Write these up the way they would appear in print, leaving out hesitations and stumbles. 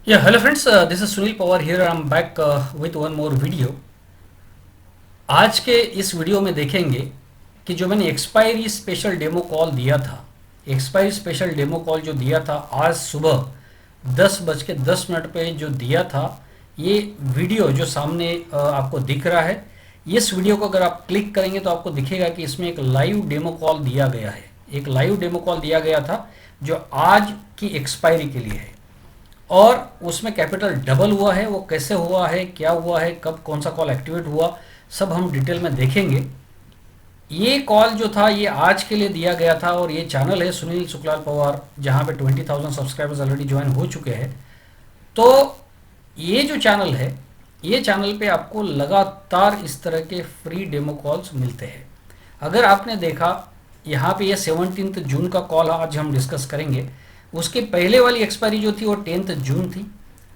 Yeah, hello friends. This is Sunil Pawar here. I'm back with one more video. आज के इस video में देखेंगे कि जो मैंने एक्सपायरी स्पेशल डेमो कॉल दिया था, एक्सपायरी स्पेशल डेमो कॉल जो दिया था आज सुबह 10:10 पे जो दिया था, ये वीडियो जो सामने आपको दिख रहा है, इस वीडियो को अगर आप क्लिक करेंगे तो आपको दिखेगा कि इसमें एक लाइव डेमो कॉल दिया गया है। एक लाइव डेमो कॉल दिया गया था जो आज की एक्सपायरी के लिए है और उसमें कैपिटल डबल हुआ है। वो कैसे हुआ है, क्या हुआ है, कब कौन सा कॉल एक्टिवेट हुआ, सब हम डिटेल में देखेंगे। ये कॉल जो था ये आज के लिए दिया गया था और ये चैनल है सुनील सुखलाल पवार, जहाँ पे 20,000 सब्सक्राइबर्स ऑलरेडी ज्वाइन हो चुके हैं। तो ये जो चैनल है, ये चैनल पे आपको लगातार इस तरह के फ्री डेमो कॉल्स मिलते हैं। अगर आपने देखा यहाँ पे ये 17 जून का कॉल आज हम डिस्कस करेंगे। उसके पहले वाली एक्सपायरी जो थी वो 10 जून थी।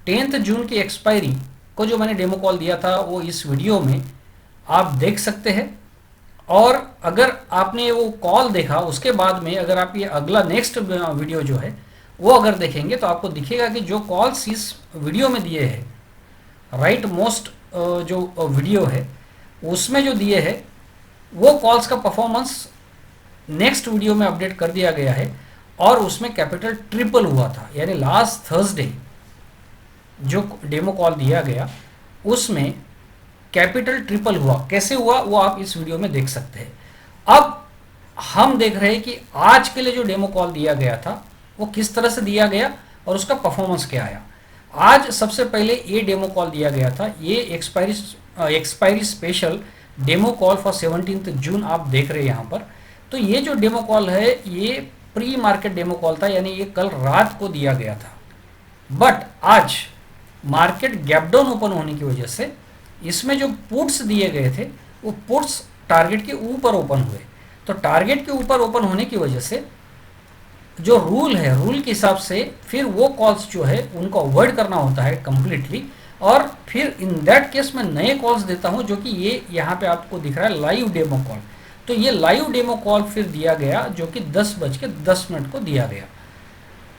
10 जून की एक्सपायरी को जो मैंने डेमो कॉल दिया था वो इस वीडियो में आप देख सकते हैं। और अगर आपने वो कॉल देखा उसके बाद में अगर आप ये अगला नेक्स्ट वीडियो जो है वो अगर देखेंगे तो आपको दिखेगा कि जो कॉल्स इस वीडियो में दिए हैं, राइट मोस्ट जो वीडियो है उसमें जो दिए हैं वो कॉल्स का परफॉर्मेंस नेक्स्ट वीडियो में अपडेट कर दिया गया है और उसमें कैपिटल ट्रिपल हुआ था। यानी लास्ट थर्सडे जो डेमो कॉल दिया गया उसमें कैपिटल ट्रिपल हुआ। कैसे हुआ वो आप इस वीडियो में देख सकते हैं। अब हम देख रहे हैं कि आज के लिए जो डेमो कॉल दिया गया था वो किस तरह से दिया गया और उसका परफॉर्मेंस क्या आया। आज सबसे पहले ये डेमो कॉल दिया गया था, ये expiry special demo call for 17 जून आप देख रहे हैं यहाँ पर। तो ये जो डेमो कॉल है ये प्री मार्केट डेमो कॉल था, यानी ये कल रात को दिया गया था। बट आज मार्केट गैप डाउन ओपन होने की वजह से इसमें जो पुट्स दिए गए थे वो पुट्स टारगेट के ऊपर ओपन हुए। तो टारगेट के ऊपर ओपन होने की वजह से जो रूल है, रूल के हिसाब से फिर वो कॉल्स जो है उनको अवॉइड करना होता है कंप्लीटली। और फिर इन दैट केस मैं नए कॉल्स देता हूं, जो कि ये यहाँ पे आपको दिख रहा है लाइव डेमो कॉल। तो ये लाइव डेमो कॉल फिर दिया गया जो कि 10:10 को दिया गया।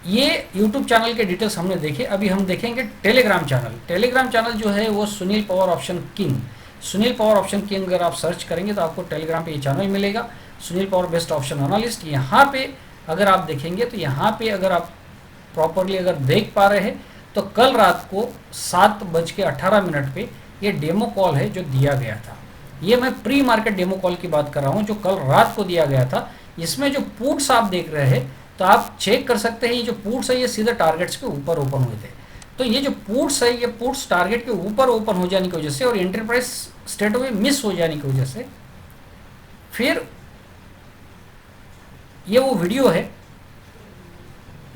ये यूट्यूब चैनल के डिटेल्स हमने देखे। अभी हम देखेंगे टेलीग्राम चैनल। टेलीग्राम चैनल जो है वो Sunil Pawar option king, Sunil Pawar option king अगर आप सर्च करेंगे तो आपको टेलीग्राम पे ये चैनल मिलेगा, Sunil Pawar best option analyst. यहाँ पे अगर आप देखेंगे तो यहाँ पे अगर आप प्रॉपरली अगर देख पा रहे हैं तो कल रात को 7:18 पे ये डेमो कॉल है जो दिया गया था। ये मैं प्री मार्केट डेमो कॉल की बात कर रहा हूँ जो कल रात को दिया गया था। इसमें जो पुट्स आप देख रहे हैं तो आप चेक कर सकते हैं, ये जो पुट्स है ये सीधे टारगेट्स के ऊपर ओपन हुए थे। तो ये जो पुट्स है ये पुट्स टारगेट के ऊपर ओपन हो जाने की वजह से और एंटरप्राइज स्टेट में मिस हो जाने की वजह से फिर ये वो वीडियो है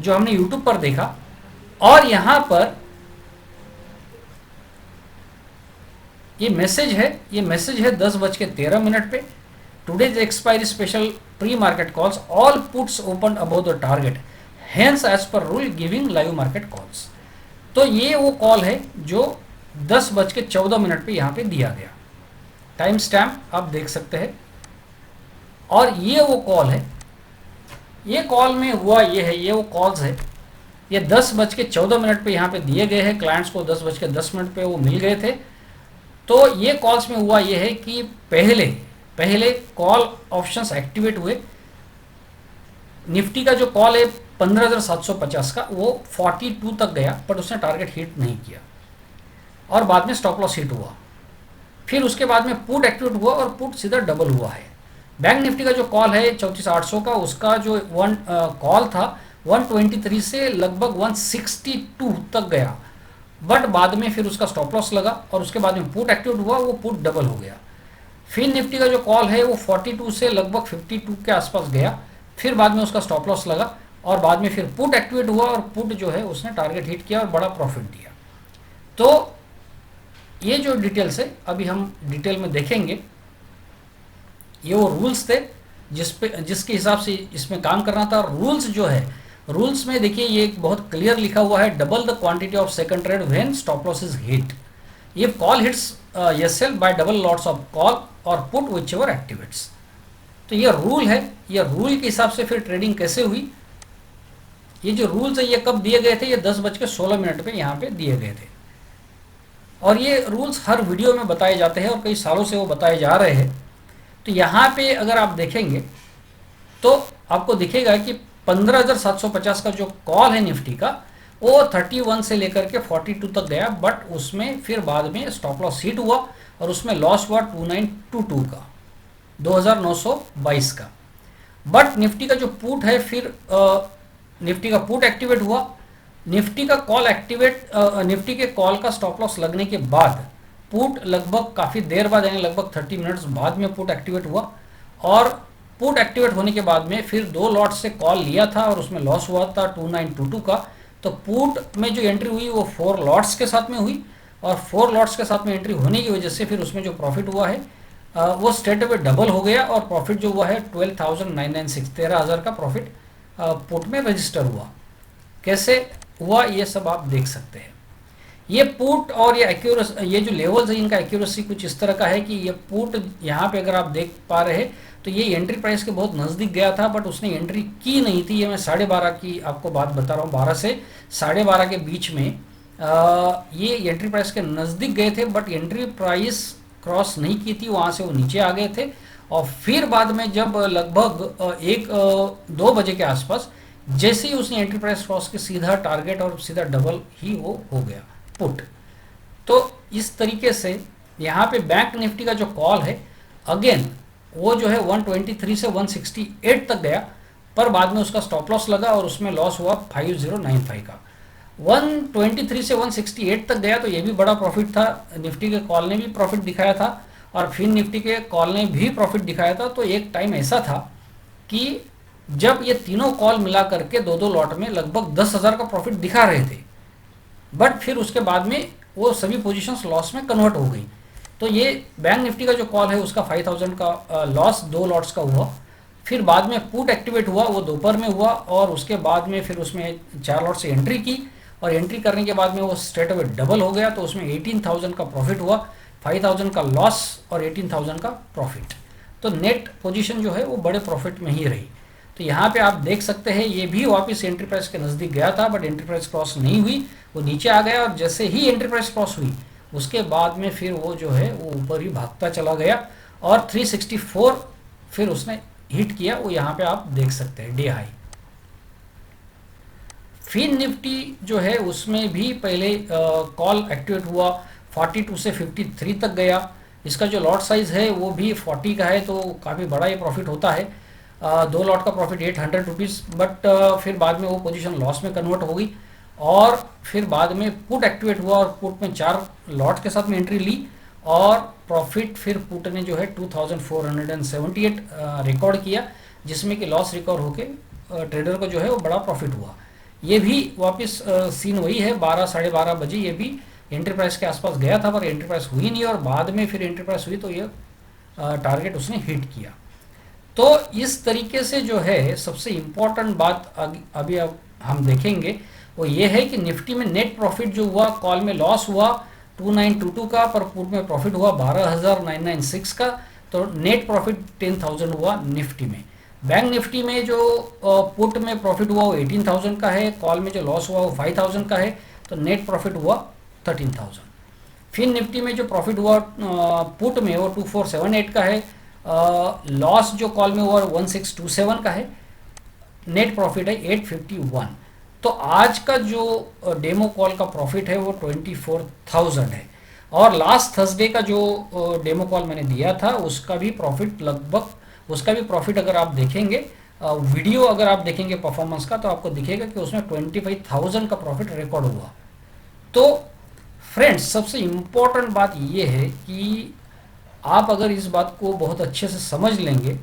जो हमने यूट्यूब पर देखा। और यहां पर ये मैसेज है, ये मैसेज है 10:13 पे। Today's expiry special pre market calls, all puts open above the target, hence as per rule giving live market calls. तो ये वो कॉल है जो 10:14 पे यहाँ पे दिया गया। टाइम स्टैम्प आप देख सकते हैं। और ये वो कॉल है, ये कॉल में हुआ ये है, ये वो कॉल्स है। ये 10:14 पे यहाँ पे दिए गए हैं। क्लाइंट्स को 10:10 पे वो मिल गए थे। तो ये कॉल्स में हुआ ये है कि पहले कॉल ऑप्शंस एक्टिवेट हुए। निफ्टी का जो कॉल है 15,750 का वो 42 तक गया बट उसने टारगेट हिट नहीं किया और बाद में स्टॉप लॉस हिट हुआ। फिर उसके बाद में पुट एक्टिवेट हुआ और पुट सीधा डबल हुआ है। बैंक निफ्टी का जो कॉल है 34,800 का, उसका जो कॉल था 123 से लगभग 162 तक गया बट बाद में फिर उसका स्टॉप लॉस लगा और उसके बाद में पुट एक्टिवेट हुआ, वो पुट डबल हो गया। फिर निफ्टी का जो कॉल है वो 42 से लगभग 52 के आसपास गया, फिर बाद में उसका स्टॉप लॉस लगा और बाद में फिर पुट एक्टिवेट हुआ और पुट जो है उसने टारगेट हिट किया और बड़ा प्रॉफिट दिया। तो ये जो डिटेल्स है अभी हम डिटेल में देखेंगे। ये वो रूल्स थे जिसके हिसाब से इसमें काम करना था। रूल्स जो है, रूल्स में देखिए ये एक बहुत क्लियर लिखा हुआ है, double the quantity of second trade when stop loss is hit. If call hits yourself by double lots of call और put whichever activates। तो ये रूल है, ये रूल के हिसाब से फिर ट्रेडिंग कैसे हुई ये जो रूल्स है ये कब दिए गए थे, ये 10:16 पे यहाँ पे दिए गए थे। और ये रूल्स हर वीडियो में बताए जाते हैं और कई सालों से वो बताए जा रहे हैं। तो यहाँ पे अगर आप देखेंगे तो आपको दिखेगा कि 15,750 का जो कॉल है निफ्टी का, वो 31 से लेकर के 42 तक गया, बट उसमें फिर बाद में स्टॉप लॉस हिट हुआ और उसमें लॉस हुआ 2922 का, 2922 का। बट निफ्टी का जो पुट है, फिर निफ्टी का पुट एक्टिवेट हुआ, निफ्टी का कॉल एक्टिवेट, निफ्टी के कॉल का स्टॉप लॉस लगने के बाद पुट लगभग काफ़ी देर बाद, यानी लगभग 30 मिनट्स बाद में पुट एक्टिवेट हुआ। और पुट एक्टिवेट होने के बाद में फिर 2 लॉट से कॉल लिया था और उसमें लॉस हुआ था 2922 का। तो पुट में जो एंट्री हुई वो 4 लॉट्स के साथ में हुई, और 4 लॉट्स के साथ में एंट्री होने की वजह से फिर उसमें जो प्रॉफिट हुआ है वो स्ट्रेट अवे डबल हो गया, और प्रॉफिट जो हुआ है 12,996, 13,000 का प्रॉफिट पुट में रजिस्टर हुआ। कैसे हुआ ये सब आप देख सकते हैं। ये पुट और ये जो लेवल्स है इनका एक्यूरेसी कुछ इस तरह का है कि ये पुट यहाँ पे अगर आप देख पा रहे हैं तो ये एंट्री प्राइस के बहुत नज़दीक गया था, बट उसने एंट्री की नहीं थी। ये मैं 12:30 की आपको बात बता रहा हूँ, 12 से 12:30 के बीच में ये एंट्री प्राइस के नज़दीक गए थे, बट एंट्री प्राइस क्रॉस नहीं की थी, वहाँ से वो नीचे आ गए थे। और फिर बाद में जब लगभग 1-2 बजे के आसपास जैसे ही उसने एंट्री प्राइस क्रॉस के सीधा टारगेट और सीधा डबल ही वो हो गया पुट। तो इस तरीके से यहाँ पे बैंक निफ्टी का जो कॉल है, अगेन वो जो है 123 से 168 तक गया, पर बाद में उसका स्टॉप लॉस लगा और उसमें लॉस हुआ 5095 का। 123 से 168 तक गया तो ये भी बड़ा प्रॉफिट था, निफ्टी के कॉल ने भी प्रॉफिट दिखाया था और फिर निफ्टी के कॉल ने भी प्रॉफिट दिखाया था। तो एक टाइम ऐसा था कि जब ये तीनों कॉल मिला करके 2-2 लॉट में लगभग 10,000 का प्रॉफिट दिखा रहे थे, बट फिर उसके बाद में वो सभी पोजीशंस लॉस में कन्वर्ट हो गई। तो ये बैंक निफ्टी का जो कॉल है उसका 5,000 का लॉस 2 लॉट्स का हुआ। फिर बाद में पुट एक्टिवेट हुआ, वो दोपहर में हुआ, और उसके बाद में फिर उसमें 4 लॉट से एंट्री की, और एंट्री करने के बाद में वो स्ट्रेट अवे डबल हो गया। तो उसमें 18,000 का प्रॉफिट हुआ, 5,000 का लॉस और 18,000 का प्रॉफिट। तो नेट पोजीशन जो है वो बड़े प्रॉफिट में ही रही। तो यहाँ पे आप देख सकते हैं ये भी वापस एंट्री प्राइस के नज़दीक गया था, बट एंट्री प्राइस क्रॉस नहीं हुई, वो नीचे आ गया, और जैसे ही एंट्री प्राइस क्रॉस हुई उसके बाद में फिर वो जो है वो ऊपर ही भागता चला गया, और 364 फिर उसने हिट किया, वो यहाँ पे आप देख सकते हैं डे हाई। फिर निफ्टी जो है उसमें भी पहले कॉल एक्टिवेट हुआ, 42 से 53 तक गया। इसका जो लॉट साइज है वो भी 40 का है, तो काफ़ी बड़ा ये प्रॉफिट होता है। 2 लॉट का प्रॉफिट 800 रुपीज़, बट फिर बाद में वो पोजीशन लॉस में कन्वर्ट हो गई, और फिर बाद में पुट एक्टिवेट हुआ और पुट में 4 लॉट के साथ में एंट्री ली, और प्रॉफिट फिर पुट ने जो है 2478 रिकॉर्ड किया, जिसमें कि लॉस रिकवर होके ट्रेडर को जो है वो बड़ा प्रॉफिट हुआ। ये भी वापस सीन वही है, 12-12:30 बजे ये भी एंट्री प्राइस के आसपास गया था, पर एंट्री प्राइस हुई नहीं, और बाद में फिर एंट्री प्राइस हुई तो ये टारगेट उसने हिट किया। तो इस तरीके से जो है सबसे इम्पोर्टेंट बात अभी अब हम देखेंगे वो ये है कि निफ्टी में नेट प्रॉफिट जो हुआ, कॉल में लॉस हुआ 2922 का, पर पुट में प्रॉफिट हुआ 12,996 का, तो नेट प्रॉफिट 10,000 हुआ निफ्टी में। बैंक निफ्टी में जो पुट में प्रॉफिट हुआ वो 18,000 का है, कॉल में जो लॉस हुआ वो 5,000 का है, तो नेट प्रॉफिट हुआ 13,000। फिर निफ्टी में जो प्रॉफिट हुआ पुट में वो 2478 का है, लॉस जो कॉल में हुआ 1627 का है, नेट प्रॉफिट है 851। तो आज का जो डेमो कॉल का प्रॉफिट है वो 24,000 है, और लास्ट थर्सडे का जो डेमो कॉल मैंने दिया था उसका भी प्रॉफिट लगभग, उसका भी प्रॉफिट अगर आप देखेंगे वीडियो अगर आप देखेंगे परफॉर्मेंस का, तो आपको दिखेगा कि उसमें 25,000 का प्रॉफिट रिकॉर्ड हुआ। तो फ्रेंड्स सबसे इम्पोर्टेंट बात ये है कि आप अगर इस बात को बहुत अच्छे से समझ लेंगे,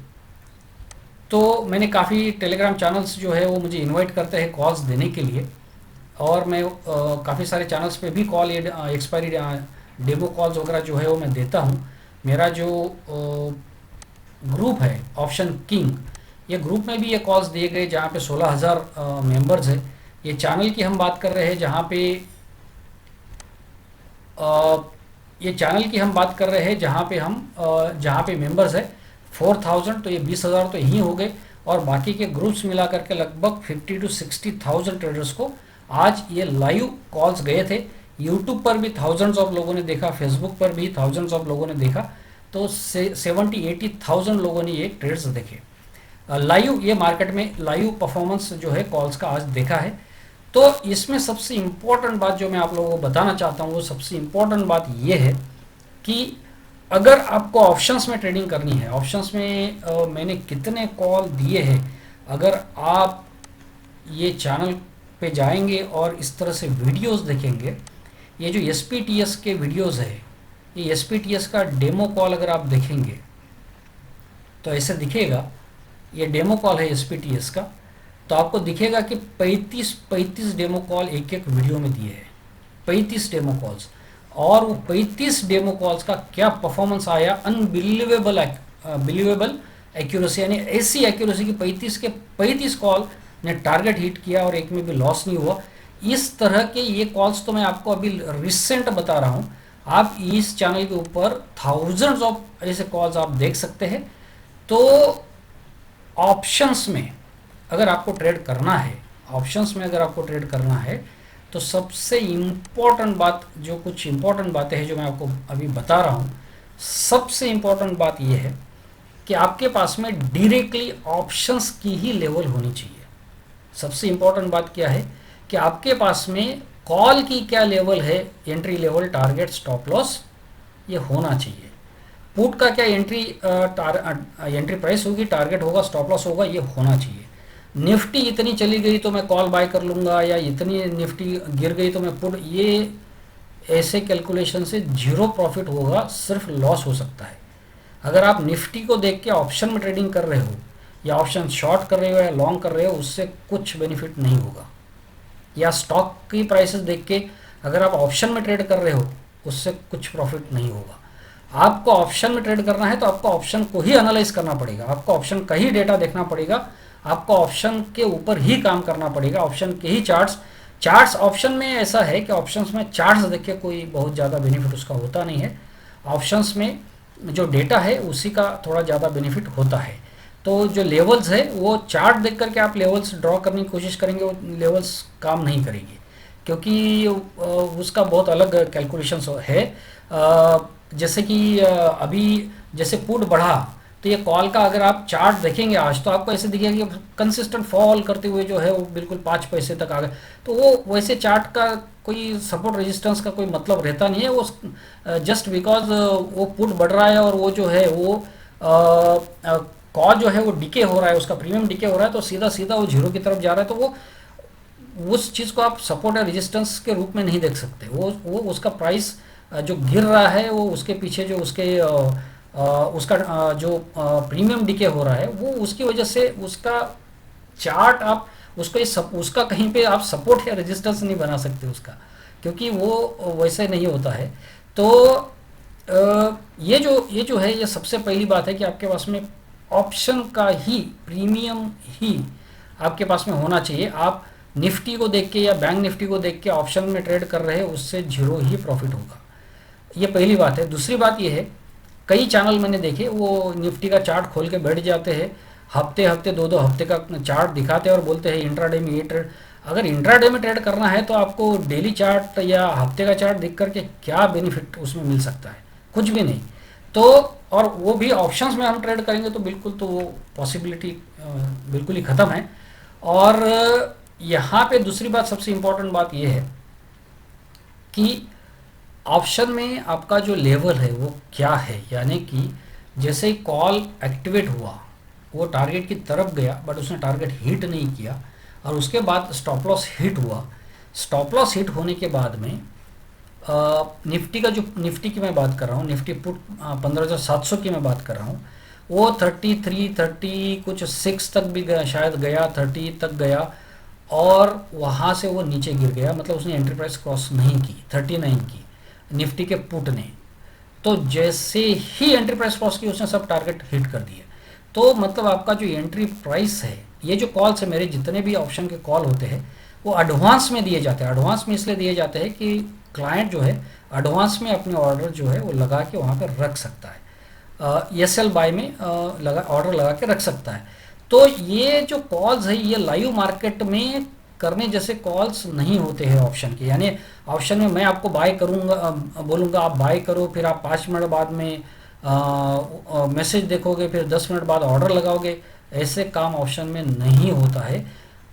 तो मैंने काफ़ी टेलीग्राम चैनल्स जो है वो मुझे इनवाइट करते हैं कॉल्स देने के लिए, और मैं काफ़ी सारे चैनल्स पे भी कॉल एक्सपायरी डेमो कॉल्स वगैरह जो है वो मैं देता हूँ। मेरा जो ग्रुप है ऑप्शन किंग, ये ग्रुप में भी ये कॉल्स दिए गए जहाँ पे 16,000 मेंबर्स है। ये चैनल की हम बात कर रहे हैं जहाँ पे ये चैनल की हम बात कर रहे हैं जहाँ पे हम जहाँ पे मेंबर्स है 4,000, तो ये 20,000 तो यहीं हो गए, और बाकी के ग्रुप्स मिला करके लगभग 50 to 60,000 ट्रेडर्स को आज ये लाइव कॉल्स गए थे। यूट्यूब पर भी थाउजेंड्स ऑफ लोगों ने देखा, फेसबुक पर भी थाउजेंड्स ऑफ लोगों ने देखा, तो 70-80,000 लोगों ने ये ट्रेड्स देखे लाइव। ये मार्केट में लाइव परफॉर्मेंस जो है कॉल्स का आज देखा है। तो इसमें सबसे इम्पोर्टेंट बात जो मैं आप लोगों को बताना चाहता हूँ, वो सबसे इम्पोर्टेंट बात ये है कि अगर आपको ऑप्शंस में ट्रेडिंग करनी है, ऑप्शंस में मैंने कितने कॉल दिए हैं, अगर आप ये चैनल पे जाएंगे और इस तरह से वीडियोस देखेंगे, ये जो SPTS के वीडियोस है, ये SPTS का डेमो कॉल अगर आप देखेंगे तो ऐसे दिखेगा। ये डेमो कॉल है SPTS का, तो आपको दिखेगा कि 35 डेमो कॉल एक एक वीडियो में दिए हैं, 35 डेमो कॉल्स। और वो 35 डेमो कॉल्स का क्या परफॉर्मेंस आया, बिलीवेबल एक्यूरेसी, यानी ऐसी एक्यूरेसी कि 35 के 35 कॉल ने टारगेट हिट किया और एक में भी लॉस नहीं हुआ। इस तरह के ये कॉल्स तो मैं आपको अभी रिसेंट बता रहा हूँ। आप इस चैनल के ऊपर थाउजेंड्स ऑफ ऐसे कॉल्स आप देख सकते हैं। तो ऑप्शंस में अगर आपको ट्रेड करना है, ऑप्शंस में अगर आपको ट्रेड करना है, तो सबसे इम्पोर्टेंट बात, जो कुछ इम्पोर्टेंट बातें हैं जो मैं आपको अभी बता रहा हूँ, सबसे इम्पोर्टेंट बात यह है कि आपके पास में डायरेक्टली ऑप्शंस की ही लेवल होनी चाहिए। सबसे इम्पोर्टेंट बात क्या है कि आपके पास में कॉल की क्या लेवल है, entry level, target, stop loss, ये होना चाहिए। पुट का क्या एंट्री प्राइस होगी, टारगेट होगा, स्टॉप लॉस होगा, ये होना चाहिए। निफ्टी इतनी चली गई तो मैं कॉल बाय कर लूँगा, या इतनी निफ्टी गिर गई तो मैं पुट, ये ऐसे कैलकुलेशन से जीरो प्रॉफिट होगा, सिर्फ लॉस हो सकता है। अगर आप निफ्टी को देख के ऑप्शन में ट्रेडिंग कर रहे हो, या ऑप्शन शॉर्ट कर रहे हो या लॉन्ग कर रहे हो, उससे कुछ बेनिफिट नहीं होगा। या स्टॉक की प्राइसेस देख के अगर आप ऑप्शन में ट्रेड कर रहे हो, उससे कुछ प्रॉफिट नहीं होगा। आपको ऑप्शन में ट्रेड करना है तो आपको ऑप्शन को ही एनालाइज करना पड़ेगा, आपको ऑप्शन का ही डेटा देखना पड़ेगा, आपको ऑप्शन के ऊपर ही काम करना पड़ेगा, ऑप्शन के ही चार्ट्स ऑप्शन में ऐसा है कि ऑप्शंस में चार्ट्स देख के कोई बहुत ज़्यादा बेनिफिट उसका होता नहीं है। ऑप्शंस में जो डेटा है उसी का थोड़ा ज़्यादा बेनिफिट होता है। तो जो लेवल्स है वो चार्ट देख करके आप लेवल्स ड्रॉ करने की कोशिश करेंगे, वो लेवल्स काम नहीं करेंगे, क्योंकि उसका बहुत अलग कैलकुलेशंस है। जैसे कि अभी जैसे पुट बढ़ा, तो ये कॉल का अगर आप चार्ट देखेंगे आज, तो आपको ऐसे दिखेगा कि कंसिस्टेंट फॉल करते हुए जो है वो बिल्कुल 5 पैसे तक आ गए। तो वो वैसे चार्ट का कोई सपोर्ट रेजिस्टेंस का कोई मतलब रहता नहीं है। वो जस्ट बिकॉज वो पुट बढ़ रहा है और वो जो है वो कॉल जो है वो डिके हो रहा है, उसका प्रीमियम डिके हो रहा है, तो सीधा सीधा वो जीरो की तरफ जा रहा है। तो वो उस चीज़ को आप सपोर्ट या रेजिस्टेंस के रूप में नहीं देख सकते। वो उसका प्राइस जो गिर रहा है, वो उसके पीछे जो उसका जो प्रीमियम डिके हो रहा है, वो उसकी वजह से उसका चार्ट आप उसका कहीं पे आप सपोर्ट या रेजिस्टेंस नहीं बना सकते उसका, क्योंकि वो वैसे नहीं होता है। तो ये जो है, ये सबसे पहली बात है कि आपके पास में ऑप्शन का ही प्रीमियम ही आपके पास में होना चाहिए। आप निफ्टी को देख के या बैंक निफ्टी को देख के ऑप्शन में ट्रेड कर रहे हैं, उससे जीरो ही प्रॉफिट होगा। ये पहली बात है। दूसरी बात ये है, कई चैनल मैंने देखे वो निफ्टी का चार्ट खोल के बैठ जाते हैं, हफ्ते 2 हफ्ते का चार्ट दिखाते हैं और बोलते हैं इंट्राडे में ये ट्रेड। अगर इंट्राडे में ट्रेड करना है तो आपको डेली चार्ट या हफ्ते का चार्ट देख करके क्या बेनिफिट उसमें मिल सकता है? कुछ भी नहीं। तो और वो भी ऑप्शंस में हम ट्रेड करेंगे तो बिल्कुल, तो वो पॉसिबिलिटी बिल्कुल ही ख़त्म है। और यहाँ पे दूसरी बात, सबसे इम्पोर्टेंट बात ये है कि ऑप्शन में आपका जो लेवल है वो क्या है, यानी कि जैसे ही कॉल एक्टिवेट हुआ, वो टारगेट की तरफ गया बट उसने टारगेट हिट नहीं किया, और उसके बाद स्टॉप लॉस हिट हुआ। स्टॉप लॉस हिट होने के बाद में निफ्टी की मैं बात कर रहा हूँ, निफ्टी पुट 15,700 की मैं बात कर रहा हूँ, वो 33 कुछ 6 तक भी गया, शायद गया 30 तक गया, और वहाँ से वो नीचे गिर गया। मतलब उसने एंट्री प्राइस क्रॉस नहीं की 39 की निफ्टी के पुट ने। तो जैसे ही एंट्री प्राइस क्रॉस की, उसने सब टारगेट हिट कर दिए। तो मतलब आपका जो एंट्री प्राइस है, ये जो कॉल्स है, मेरे जितने भी ऑप्शन के कॉल होते हैं वो एडवांस में दिए जाते हैं। एडवांस में इसलिए दिए जाते हैं कि क्लाइंट जो है एडवांस में अपने ऑर्डर जो है वो लगा के वहाँ पर रख सकता है, ESL बाय में ऑर्डर लगा के रख सकता है। तो ये जो कॉल्स है ये लाइव मार्केट में करने जैसे कॉल्स नहीं होते हैं ऑप्शन के। यानी ऑप्शन में मैं आपको बाय करूंगा, बोलूंगा आप बाय करो, फिर आप 5 मिनट बाद में मैसेज देखोगे, फिर 10 मिनट बाद ऑर्डर लगाओगे। ऐसे काम ऑप्शन में नहीं होता है।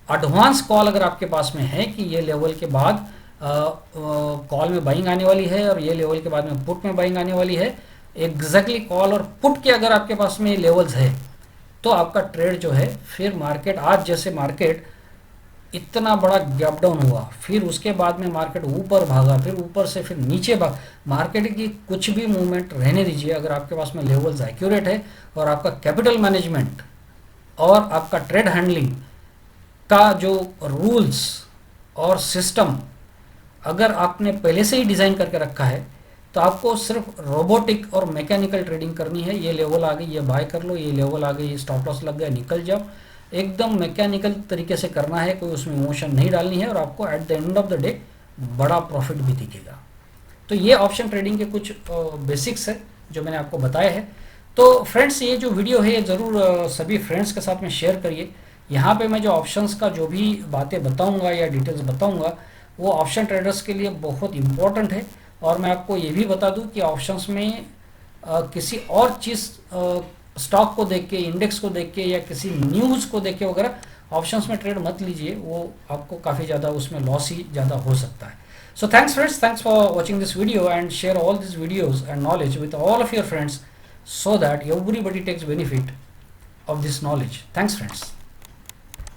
एडवांस कॉल अगर आपके पास में है कि ये लेवल के बाद कॉल में बाइंग आने वाली है और ये लेवल के बाद में पुट में बाइंग आने वाली है, एग्जैक्टली कॉल और पुट के अगर आपके पास में लेवल्स है तो आपका ट्रेड जो है, फिर मार्केट आज जैसे मार्केट इतना बड़ा गैप डाउन हुआ, फिर उसके बाद में मार्केट ऊपर भागा, फिर ऊपर से फिर नीचे भागा। मार्केट की कुछ भी मूवमेंट रहने दीजिए, अगर आपके पास में लेवल्स एक्यूरेट है और आपका कैपिटल मैनेजमेंट और आपका ट्रेड हैंडलिंग का जो रूल्स और सिस्टम अगर आपने पहले से ही डिज़ाइन करके रखा है, तो आपको सिर्फ रोबोटिक और मैकेनिकल ट्रेडिंग करनी है। ये लेवल आ गई, ये बाय कर लो, ये लेवल आ गई, ये स्टॉप लॉस लग गया, निकल जाओ। एकदम मैकेनिकल तरीके से करना है, कोई उसमें इमोशन नहीं डालनी है, और आपको at the end of the day बड़ा प्रॉफिट भी दिखेगा। तो ये ऑप्शन ट्रेडिंग के कुछ बेसिक्स है जो मैंने आपको बताया है। तो फ्रेंड्स, ये जो वीडियो है ये ज़रूर सभी फ्रेंड्स के साथ में शेयर करिए। यहाँ पे मैं जो ऑप्शंस का जो भी बातें बताऊँगा या डिटेल्स बताऊँगा वो ऑप्शन ट्रेडर्स के लिए बहुत इंपॉर्टेंट है। और मैं आपको ये भी बता दूं कि ऑप्शंस में किसी और चीज़, स्टॉक को देख के, इंडेक्स को देख के या किसी न्यूज़ को देख के वगैरह ऑप्शंस में ट्रेड मत लीजिए, वो आपको काफ़ी ज़्यादा उसमें लॉस ही ज़्यादा हो सकता है। So thanks friends, thanks for watching this video and share all this videos and knowledge with all of your friends so that everybody takes benefit of this knowledge. Thanks friends.